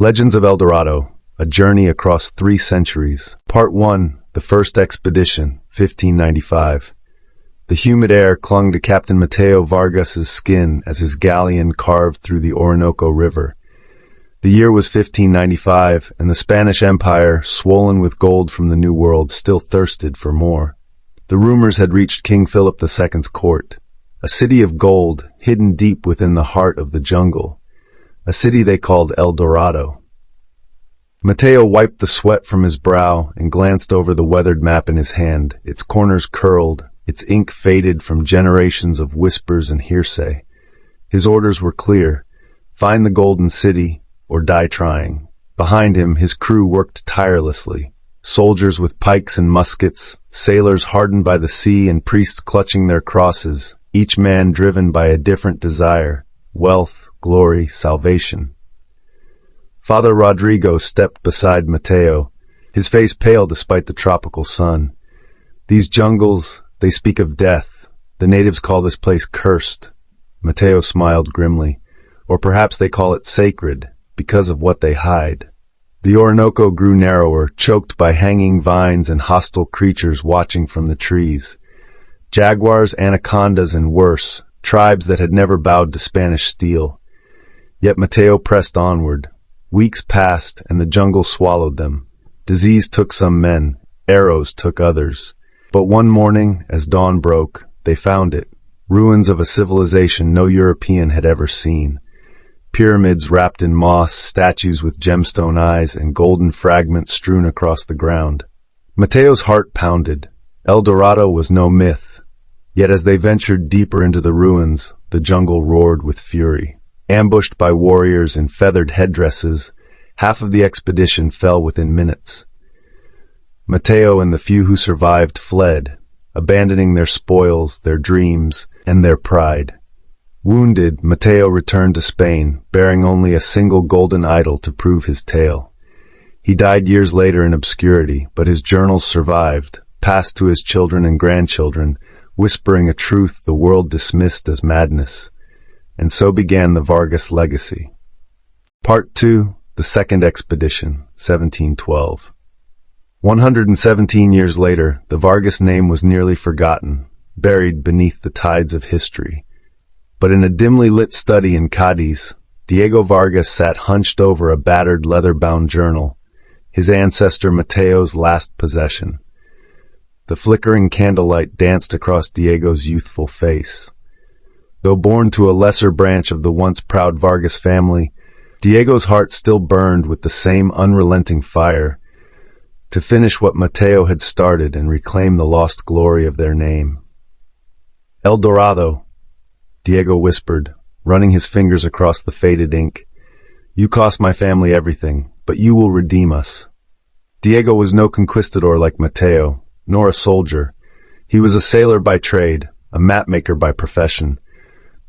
Legends of Eldorado, A Journey Across 3 Centuries. Part 1, The First Expedition, 1595. The humid air clung to Captain Mateo Vargas's skin as his galleon carved through the Orinoco River. The year was 1595, and the Spanish Empire, swollen with gold from the New World, still thirsted for more. The rumors had reached King Philip II's court, a city of gold hidden deep within the heart of the jungle. A city they called Eldorado. Mateo wiped the sweat from his brow and glanced over the weathered map in his hand, its corners curled, its ink faded from generations of whispers and hearsay. His orders were clear: find the golden city or die trying. Behind him, his crew worked tirelessly. Soldiers with pikes and muskets, sailors hardened by the sea, and priests clutching their crosses, each man driven by a different desire: wealth, glory, salvation. Father Rodrigo stepped beside Mateo, his face pale despite the tropical sun. These jungles, they speak of death. The natives call this place cursed. Mateo smiled grimly. Or perhaps they call it sacred, because of what they hide. The Orinoco grew narrower, choked by hanging vines and hostile creatures watching from the trees. Jaguars, anacondas, and worse, tribes that had never bowed to Spanish steel. Yet Mateo pressed onward. Weeks passed, and the jungle swallowed them. Disease took some men, arrows took others. But one morning, as dawn broke, they found it. Ruins of a civilization no European had ever seen. Pyramids wrapped in moss, statues with gemstone eyes, and golden fragments strewn across the ground. Mateo's heart pounded. Eldorado was no myth. Yet as they ventured deeper into the ruins, the jungle roared with fury. Ambushed by warriors in feathered headdresses, half of the expedition fell within minutes. Mateo and the few who survived fled, abandoning their spoils, their dreams, and their pride. Wounded, Mateo returned to Spain, bearing only a single golden idol to prove his tale. He died years later in obscurity, but his journals survived, passed to his children and grandchildren, whispering a truth the world dismissed as madness. And so began the Vargas legacy. Part 2, The Second Expedition, 1712. 117 years later, the Vargas name was nearly forgotten, buried beneath the tides of history. But in a dimly lit study in Cadiz, Diego Vargas sat hunched over a battered leather-bound journal, his ancestor Mateo's last possession. The flickering candlelight danced across Diego's youthful face. Though born to a lesser branch of the once proud Vargas family, Diego's heart still burned with the same unrelenting fire to finish what Mateo had started and reclaim the lost glory of their name. Eldorado, Diego whispered, running his fingers across the faded ink. You cost my family everything, but you will redeem us. Diego was no conquistador like Mateo, nor a soldier. He was a sailor by trade, a mapmaker by profession.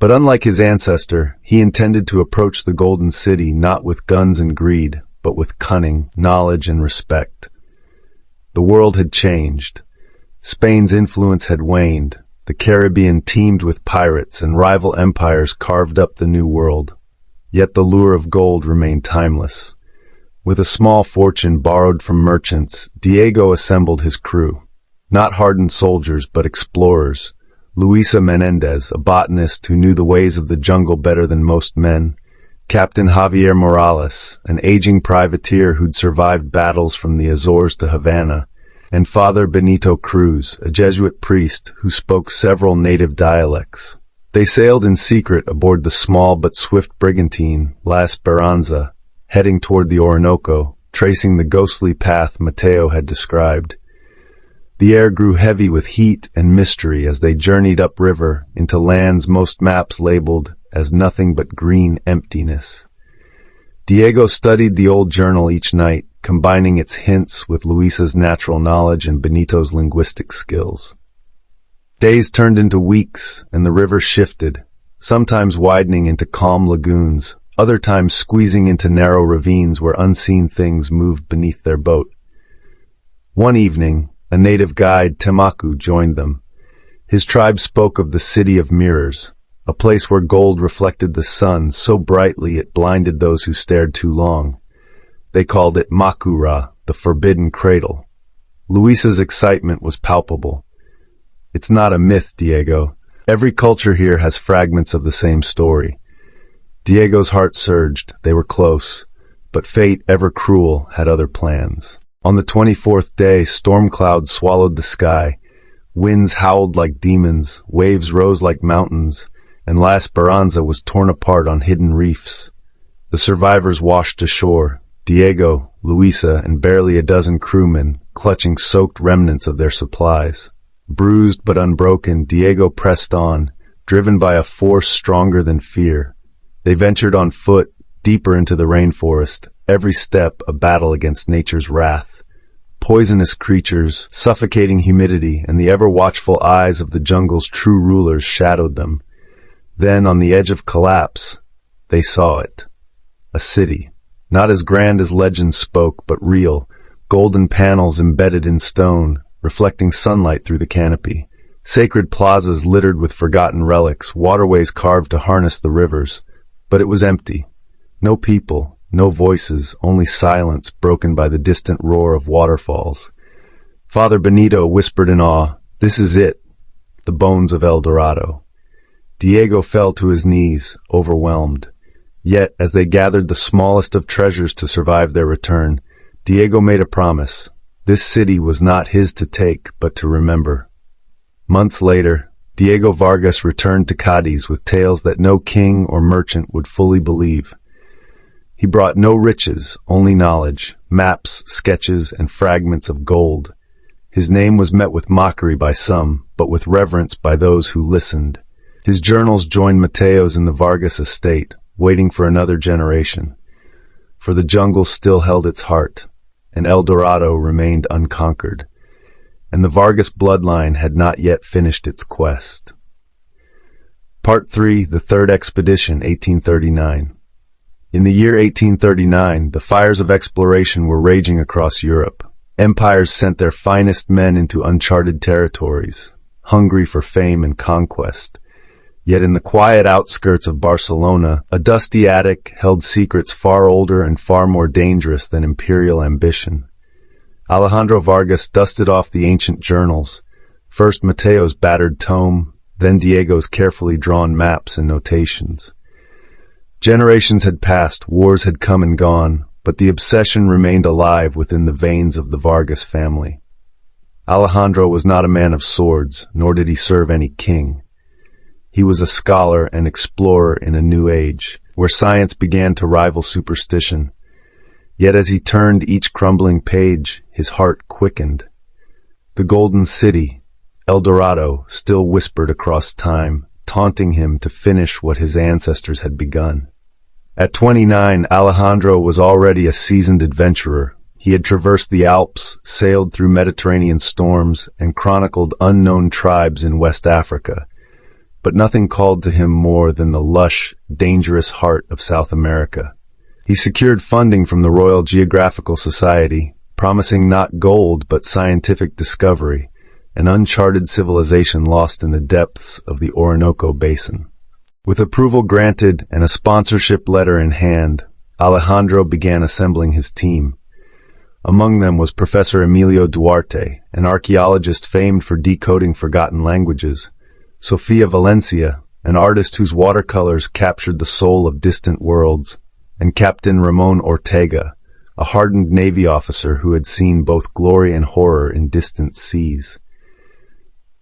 But unlike his ancestor, he intended to approach the Golden City not with guns and greed, but with cunning, knowledge, and respect. The world had changed. Spain's influence had waned. The Caribbean teemed with pirates, and rival empires carved up the New World. Yet the lure of gold remained timeless. With a small fortune borrowed from merchants, Diego assembled his crew. Not hardened soldiers, but explorers. Luisa Menendez, a botanist who knew the ways of the jungle better than most men. Captain Javier Morales, an aging privateer who'd survived battles from the Azores to Havana. And Father Benito Cruz, a Jesuit priest who spoke several native dialects. They sailed in secret aboard the small but swift brigantine, La Esperanza, heading toward the Orinoco, tracing the ghostly path Mateo had described. The air grew heavy with heat and mystery as they journeyed upriver into lands most maps labeled as nothing but green emptiness. Diego studied the old journal each night, combining its hints with Luisa's natural knowledge and Benito's linguistic skills. Days turned into weeks, and the river shifted, sometimes widening into calm lagoons, other times squeezing into narrow ravines where unseen things moved beneath their boat. One evening, a native guide, Temaku, joined them. His tribe spoke of the City of Mirrors, a place where gold reflected the sun so brightly it blinded those who stared too long. They called it Makura, the forbidden cradle. Luisa's excitement was palpable. It's not a myth, Diego. Every culture here has fragments of the same story. Diego's heart surged. They were close, but fate, ever cruel, had other plans. On the 24th day, storm clouds swallowed the sky. Winds howled like demons, waves rose like mountains, and La Esperanza was torn apart on hidden reefs. The survivors washed ashore, Diego, Luisa, and barely a dozen crewmen, clutching soaked remnants of their supplies. Bruised but unbroken, Diego pressed on, driven by a force stronger than fear. They ventured on foot, deeper into the rainforest, every step a battle against nature's wrath. Poisonous creatures, suffocating humidity, and the ever-watchful eyes of the jungle's true rulers shadowed them. Then, on the edge of collapse, they saw it. A city, not as grand as legend spoke, but real, golden panels embedded in stone, reflecting sunlight through the canopy. Sacred plazas littered with forgotten relics, waterways carved to harness the rivers. But it was empty. No people, no voices, only silence broken by the distant roar of waterfalls. Father Benito whispered in awe, "This is it, the bones of Eldorado." Diego fell to his knees, overwhelmed. Yet, as they gathered the smallest of treasures to survive their return, Diego made a promise. This city was not his to take, but to remember. Months later, Diego Vargas returned to Cadiz with tales that no king or merchant would fully believe. He brought no riches, only knowledge, maps, sketches, and fragments of gold. His name was met with mockery by some, but with reverence by those who listened. His journals joined Mateo's in the Vargas estate, waiting for another generation. For the jungle still held its heart, and Eldorado remained unconquered, and the Vargas bloodline had not yet finished its quest. Part 3, The Third Expedition, 1839. In the year 1839, the fires of exploration were raging across Europe. Empires sent their finest men into uncharted territories, hungry for fame and conquest. Yet in the quiet outskirts of Barcelona, a dusty attic held secrets far older and far more dangerous than imperial ambition. Alejandro Vargas dusted off the ancient journals, first Mateo's battered tome, then Diego's carefully drawn maps and notations. Generations had passed, wars had come and gone, but the obsession remained alive within the veins of the Vargas family. Alejandro was not a man of swords, nor did he serve any king. He was a scholar and explorer in a new age, where science began to rival superstition. Yet as he turned each crumbling page, his heart quickened. The golden city, Eldorado, still whispered across time, taunting him to finish what his ancestors had begun. At 29, Alejandro was already a seasoned adventurer. He had traversed the Alps, sailed through Mediterranean storms, and chronicled unknown tribes in West Africa. But nothing called to him more than the lush, dangerous heart of South America. He secured funding from the Royal Geographical Society, promising not gold but scientific discovery, an uncharted civilization lost in the depths of the Orinoco Basin. With approval granted and a sponsorship letter in hand, Alejandro began assembling his team. Among them was Professor Emilio Duarte, an archaeologist famed for decoding forgotten languages, Sofia Valencia, an artist whose watercolors captured the soul of distant worlds, and Captain Ramon Ortega, a hardened Navy officer who had seen both glory and horror in distant seas.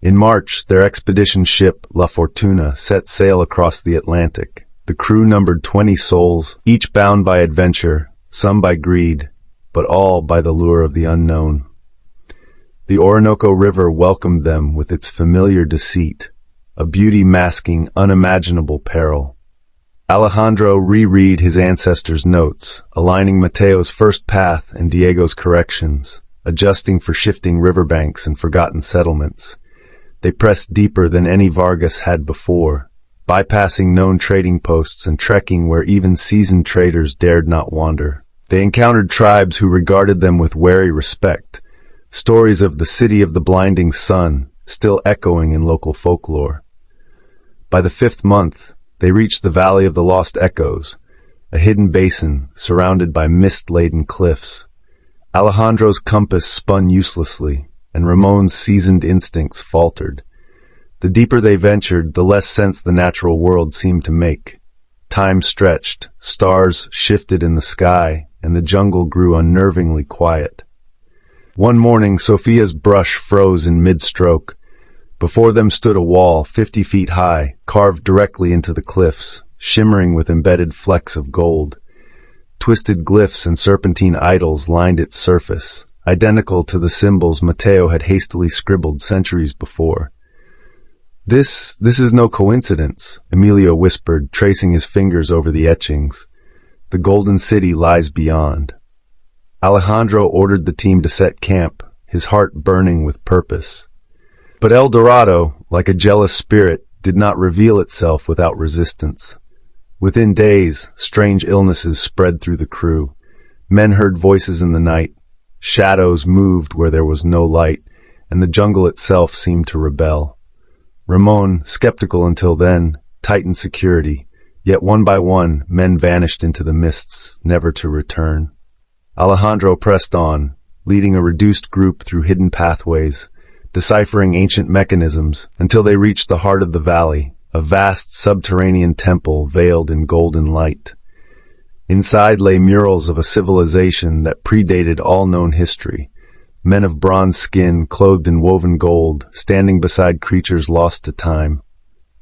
In March, their expedition ship, La Fortuna, set sail across the Atlantic. The crew numbered 20 souls, each bound by adventure, some by greed, but all by the lure of the unknown. The Orinoco River welcomed them with its familiar deceit, a beauty masking unimaginable peril. Alejandro reread his ancestors' notes, aligning Mateo's first path and Diego's corrections, adjusting for shifting riverbanks and forgotten settlements. They pressed deeper than any Vargas had before, bypassing known trading posts and trekking where even seasoned traders dared not wander. They encountered tribes who regarded them with wary respect, stories of the city of the blinding sun still echoing in local folklore. By the 5th month, they reached the Valley of the Lost Echoes, a hidden basin surrounded by mist-laden cliffs. Alejandro's compass spun uselessly, and Ramon's seasoned instincts faltered. The deeper they ventured, the less sense the natural world seemed to make. Time stretched, stars shifted in the sky, and the jungle grew unnervingly quiet. One morning, Sophia's brush froze in mid-stroke. Before them stood a wall 50 feet high, carved directly into the cliffs, shimmering with embedded flecks of gold. Twisted glyphs and serpentine idols lined its surface, identical to the symbols Mateo had hastily scribbled centuries before. This is no coincidence, Emilio whispered, tracing his fingers over the etchings. The golden city lies beyond. Alejandro ordered the team to set camp, his heart burning with purpose. But El Dorado, like a jealous spirit, did not reveal itself without resistance. Within days, strange illnesses spread through the crew. Men heard voices in the night. Shadows moved where there was no light, and the jungle itself seemed to rebel. Ramon, skeptical until then, tightened security, yet one by one, men vanished into the mists, never to return. Alejandro pressed on, leading a reduced group through hidden pathways, deciphering ancient mechanisms, until they reached the heart of the valley, a vast subterranean temple veiled in golden light. Inside lay murals of a civilization that predated all known history, men of bronze skin clothed in woven gold, standing beside creatures lost to time.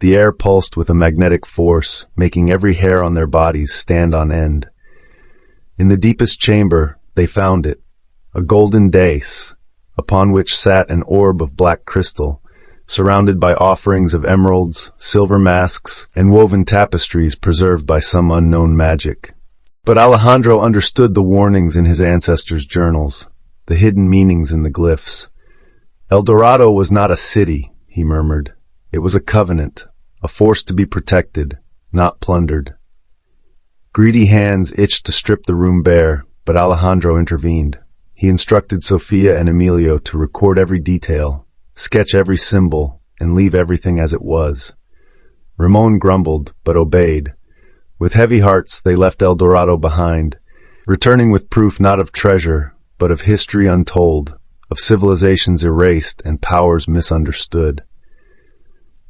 The air pulsed with a magnetic force, making every hair on their bodies stand on end. In the deepest chamber, they found it, a golden dais, upon which sat an orb of black crystal, surrounded by offerings of emeralds, silver masks, and woven tapestries preserved by some unknown magic. But Alejandro understood the warnings in his ancestors' journals, the hidden meanings in the glyphs. El Dorado was not a city, he murmured. It was a covenant, a force to be protected, not plundered. Greedy hands itched to strip the room bare, but Alejandro intervened. He instructed Sofia and Emilio to record every detail, sketch every symbol, and leave everything as it was. Ramon grumbled, but obeyed. With heavy hearts, they left El Dorado behind, returning with proof not of treasure, but of history untold, of civilizations erased and powers misunderstood.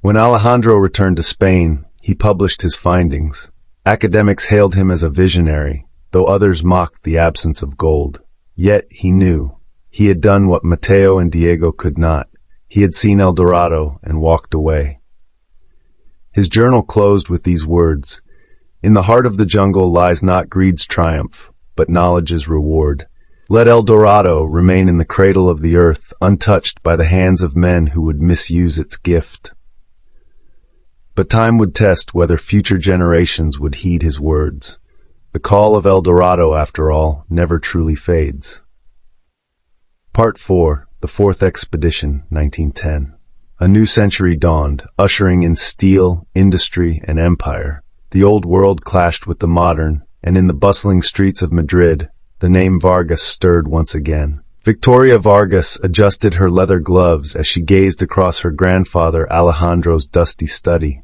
When Alejandro returned to Spain, he published his findings. Academics hailed him as a visionary, though others mocked the absence of gold. Yet he knew. He had done what Mateo and Diego could not. He had seen El Dorado and walked away. His journal closed with these words: "In the heart of the jungle lies not greed's triumph, but knowledge's reward. Let El Dorado remain in the cradle of the earth, untouched by the hands of men who would misuse its gift." But time would test whether future generations would heed his words. The call of El Dorado, after all, never truly fades. Part 4, The Fourth Expedition, 1910. A new century dawned, ushering in steel, industry, and empire. The old world clashed with the modern, and in the bustling streets of Madrid, the name Vargas stirred once again. Victoria Vargas adjusted her leather gloves as she gazed across her grandfather Alejandro's dusty study.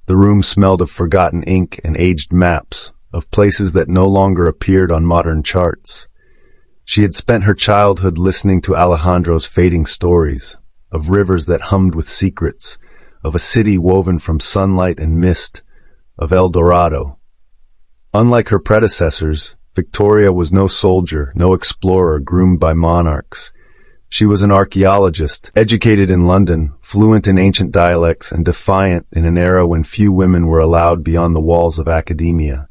The room smelled of forgotten ink and aged maps, of places that no longer appeared on modern charts. She had spent her childhood listening to Alejandro's fading stories, of rivers that hummed with secrets, of a city woven from sunlight and mist, of El Dorado. Unlike her predecessors, Victoria was no soldier, no explorer groomed by monarchs. She was an archaeologist, educated in London, fluent in ancient dialects, and defiant in an era when few women were allowed beyond the walls of academia.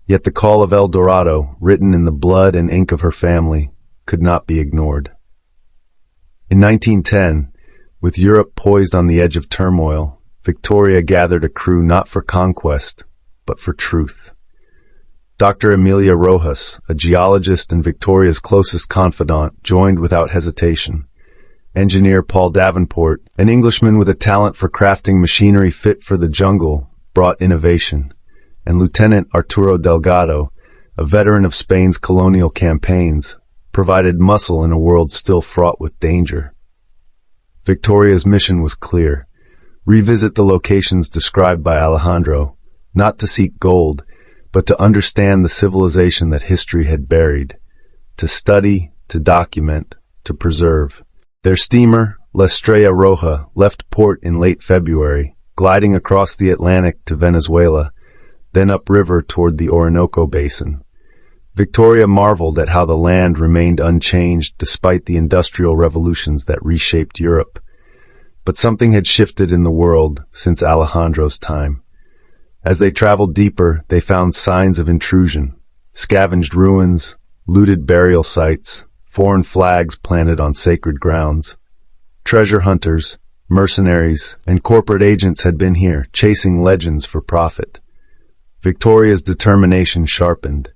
Yet the call of El Dorado, written in the blood and ink of her family, could not be ignored. In 1910, with Europe poised on the edge of turmoil, Victoria gathered a crew not for conquest, but for truth. Dr. Emilia Rojas, a geologist and Victoria's closest confidant, joined without hesitation. Engineer Paul Davenport, an Englishman with a talent for crafting machinery fit for the jungle, brought innovation. And Lieutenant Arturo Delgado, a veteran of Spain's colonial campaigns, provided muscle in a world still fraught with danger. Victoria's mission was clear: revisit the locations described by Alejandro, not to seek gold, but to understand the civilization that history had buried, to study, to document, to preserve. Their steamer, La Estrella Roja, left port in late February, gliding across the Atlantic to Venezuela, then upriver toward the Orinoco Basin. Victoria marveled at how the land remained unchanged despite the industrial revolutions that reshaped Europe. But something had shifted in the world since Alejandro's time. As they traveled deeper, they found signs of intrusion, scavenged ruins, looted burial sites, foreign flags planted on sacred grounds. Treasure hunters, mercenaries, and corporate agents had been here, chasing legends for profit. Victoria's determination sharpened.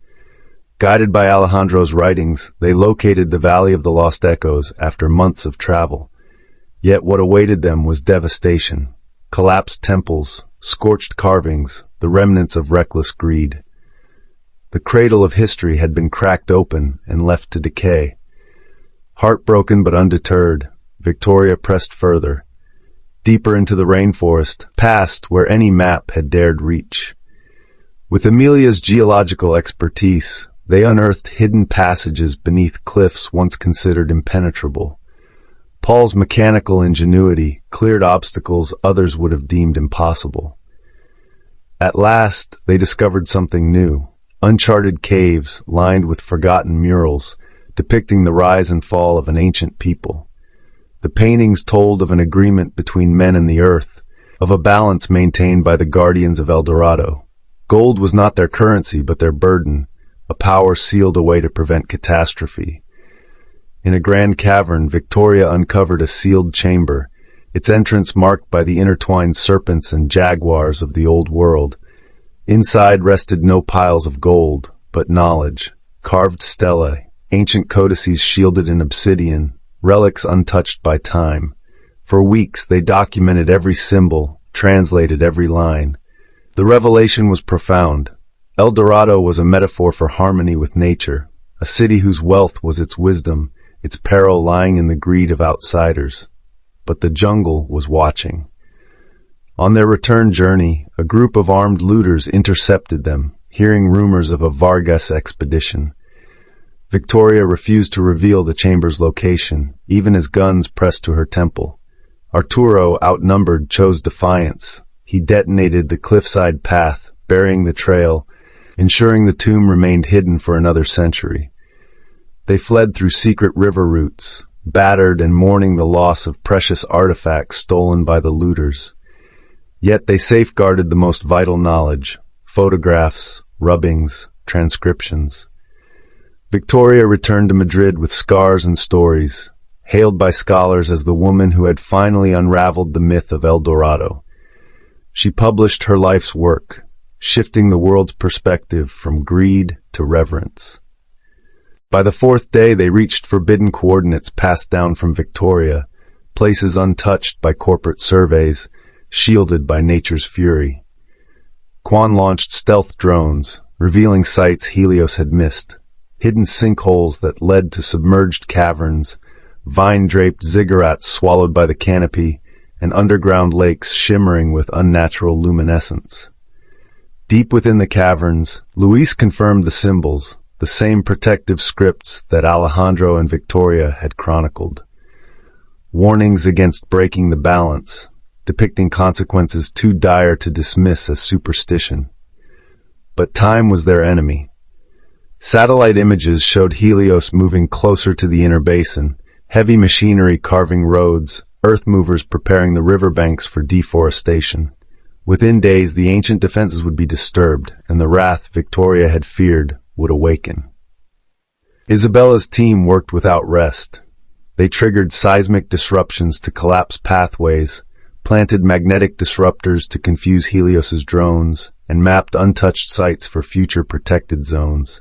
Guided by Alejandro's writings, they located the Valley of the Lost Echoes after months of travel. Yet what awaited them was devastation. Collapsed temples, scorched carvings, the remnants of reckless greed. The cradle of history had been cracked open and left to decay. Heartbroken but undeterred, Victoria pressed further, deeper into the rainforest, past where any map had dared reach. With Emilia's geological expertise, they unearthed hidden passages beneath cliffs once considered impenetrable. Paul's mechanical ingenuity cleared obstacles others would have deemed impossible. At last, they discovered something new, uncharted caves lined with forgotten murals depicting the rise and fall of an ancient people. The paintings told of an agreement between men and the earth, of a balance maintained by the guardians of Eldorado. Gold was not their currency, but their burden, a power sealed away to prevent catastrophe. In a grand cavern, Victoria uncovered a sealed chamber, its entrance marked by the intertwined serpents and jaguars of the old world. Inside rested no piles of gold, but knowledge, carved stelae, ancient codices shielded in obsidian, relics untouched by time. For weeks they documented every symbol, translated every line. The revelation was profound. Eldorado was a metaphor for harmony with nature, a city whose wealth was its wisdom, its peril lying in the greed of outsiders. But the jungle was watching. On their return journey, a group of armed looters intercepted them, hearing rumors of a Vargas expedition. Victoria refused to reveal the chamber's location, even as guns pressed to her temple. Arturo, outnumbered, chose defiance. He detonated the cliffside path, burying the trail, ensuring the tomb remained hidden for another century. They fled through secret river routes, battered and mourning the loss of precious artifacts stolen by the looters. Yet they safeguarded the most vital knowledge, photographs, rubbings, transcriptions. Victoria returned to Madrid with scars and stories, hailed by scholars as the woman who had finally unraveled the myth of Eldorado. She published her life's work, shifting the world's perspective from greed to reverence. By the fourth day, they reached forbidden coordinates passed down from Victoria, places untouched by corporate surveys, shielded by nature's fury. Quan launched stealth drones, revealing sites Helios had missed, hidden sinkholes that led to submerged caverns, vine-draped ziggurats swallowed by the canopy, and underground lakes shimmering with unnatural luminescence. Deep within the caverns, Luis confirmed the symbols, the same protective scripts that Alejandro and Victoria had chronicled. Warnings against breaking the balance, depicting consequences too dire to dismiss as superstition. But time was their enemy. Satellite images showed Helios moving closer to the inner basin, heavy machinery carving roads, earth movers preparing the riverbanks for deforestation. Within days, the ancient defenses would be disturbed, and the wrath Victoria had feared would awaken. Isabella's team worked without rest. They triggered seismic disruptions to collapse pathways, planted magnetic disruptors to confuse Helios's drones, and mapped untouched sites for future protected zones.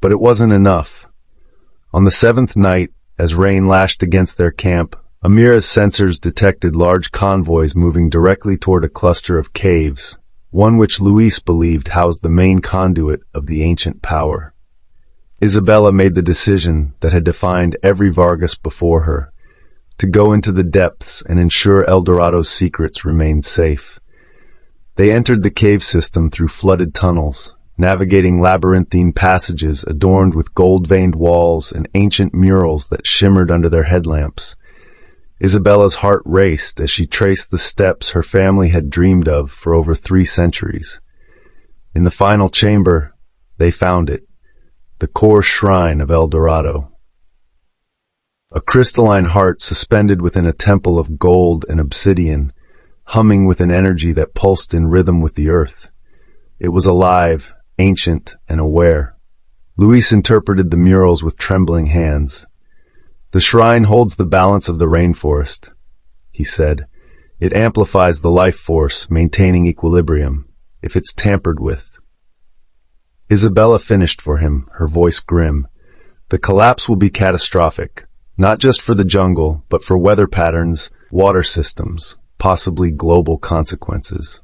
But it wasn't enough. On the seventh night, as rain lashed against their camp, Amira's sensors detected large convoys moving directly toward a cluster of caves, one which Luis believed housed the main conduit of the ancient power. Isabella made the decision that had defined every Vargas before her, to go into the depths and ensure Eldorado's secrets remained safe. They entered the cave system through flooded tunnels, navigating labyrinthine passages adorned with gold-veined walls and ancient murals that shimmered under their headlamps. Isabella's heart raced as she traced the steps her family had dreamed of for over 3 centuries. In the final chamber, they found it, the core shrine of Eldorado. A crystalline heart suspended within a temple of gold and obsidian, humming with an energy that pulsed in rhythm with the earth. It was alive, ancient, and aware. Luis interpreted the murals with trembling hands. "The shrine holds the balance of the rainforest," he said. "It amplifies the life force, maintaining equilibrium, if it's tampered with." Isabella finished for him, her voice grim. "The collapse will be catastrophic, not just for the jungle, but for weather patterns, water systems, possibly global consequences."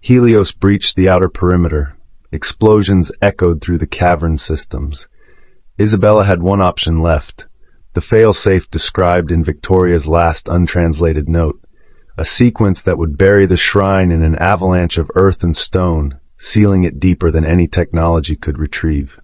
Helios breached the outer perimeter. Explosions echoed through the cavern systems. Isabella had one option left, the fail-safe described in Victoria's last untranslated note, a sequence that would bury the shrine in an avalanche of earth and stone, sealing it deeper than any technology could retrieve.